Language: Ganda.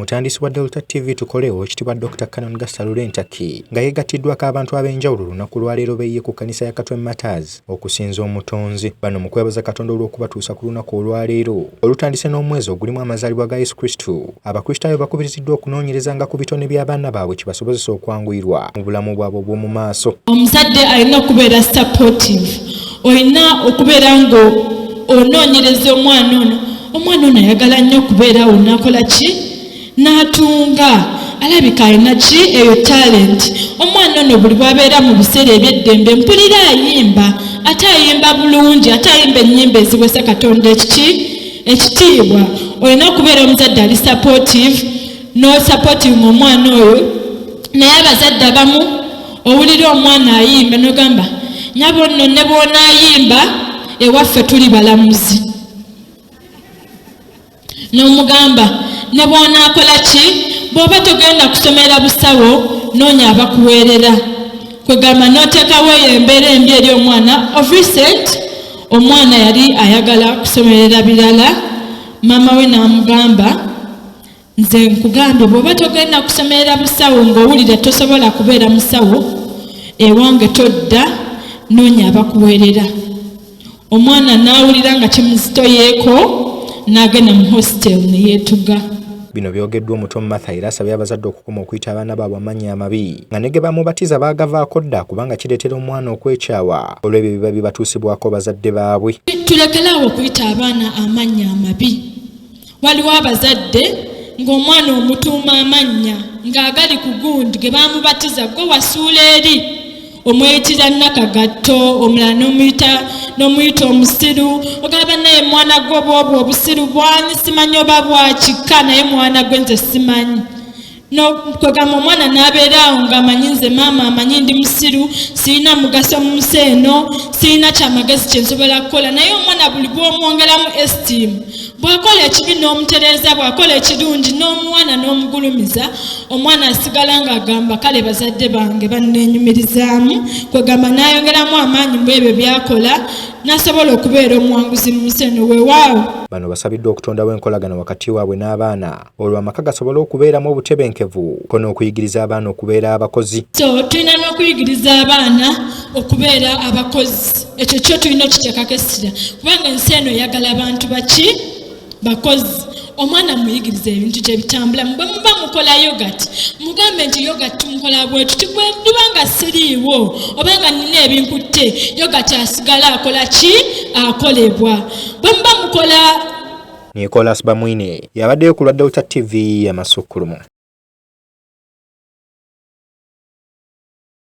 Omutandisi wa Delta TV tukolewo ekitibwa Dr. Canon Gasalulentaki nga yeegatiddwako abantu ab'enjawulo olunaku lwaleero beeyiye ku kkanisa ya Katwe Matters okusinza omutonzi. Bano mu kwebaza Katonda olw'okubatuusa ku lunaku olwaleero olutandise n'omwezi ogulimu amazaalibwa ga Yesu Kristo. Abakristaayo bakubiriziddwa okunoonyerezanga ku bitone by'abaana baabwe kibasobozesa okwanguyirwa mu bulamu bwabwe obw'omu maaso. Omuzadde alina okubeera supportive, olina okubeera nga onoonyereza omwana ono ayagala nnyo okubeera onakola ki n'atunga alabika alina ki eyo talent. Omwana ono buli bw'abeera mu biseera eby'eddembe mpulira ayimba, ate ayimba bulungi, ate ayimba ennyimba eziwesa Katonda ekitiibwa. Olina okubeera omuzadde ali supportive n'osupportive mu omwana oyo. Naye abazadde abamu owulira omwana ayimba n'ogamba nyabo nno ne bw'onaayimba ewaffe tuli balamuzi. N'omugamba ne bw'onaakola ki bw'oba togenda kusomera busawo noonya abakuweerera. Kwegamba n'oteekawo eyo embeera embi eri omwana. Of recent omwana yali ayagala kusomerera birala, maama we n'amugamba nze nkugambye bw'oba togenda kusomerera busawo ng'owulira tosobola kubeera musawo ewange todda noonya abakuweerera. Omwana n'awulira nga kimuzitoyeeko n'agenda mu hostel ne yeetuga. Bino byogeddwa omutomu Martha era asabye abazadde okukoma okuyita abaana baabwe amannya amabi nga ne ge bamubatiza baagavaako dda kubanga kireetera omwana okwekyawa olw'ebyo biba bibatuusibwako bazadde baabwe. Tulekeraawo okuyita abaana amannya amabi. Waliwo abazadde ng'omwana omutuuma amannya ng'agali ku gundi ge baamubatiza gwe wasuula eri omweyitira Nakagatto, omulala n'omuyita omusiru. Ogamba naye mwana gwe bw'obwo obusiru bwani simanyi oba bwakika naye mwana gwe nze simanyi. Kwegamba omwana n'abeeraawo ng'amanyi nze maama amanyi ndi musiru, sirina mugaso mu nsi eno, sirina kyamagezi kye nsobola kukola. Naye omwana buli bw'omwongeramu esteem, bw'akola ekibi n'omutereeza, bw'akola ekirungi n'omuwana n'omugulumiza, omwana asigala ng'agamba kale bazadde bange banneenyumirizaamu. Kwegamba n'ayongeramu amaanyi mu ebyo by'akola n'asobola okubeera omuwanguzi mu nsi eno. Weewaawo bano basabiddwa okutondawo enkolagana wakati waabwe n'abaana olwo amaka gasobole okubeeramu obutebenkevu ko n'okuyigiriza abaana okubeera abakozi. So tulina n'okuyigiriza abaana okubeera abakozi. Ekyo kyo tulina okiteekako essira kubanga ensi eno eyagala abantu baki bakozi. Omwana muyigiriza ebintu gye bitambula. Bwe muba mukola yogati mugambe nti yogati tumukola bwetu bwe nduba nga siriiwo oba nga nina ebinkutte yogati asigala akola ki akolebwa. Bwe muba mukola Nicolas Bamwe yabaddeyo ku lwa Delta TV ya Masukulumu.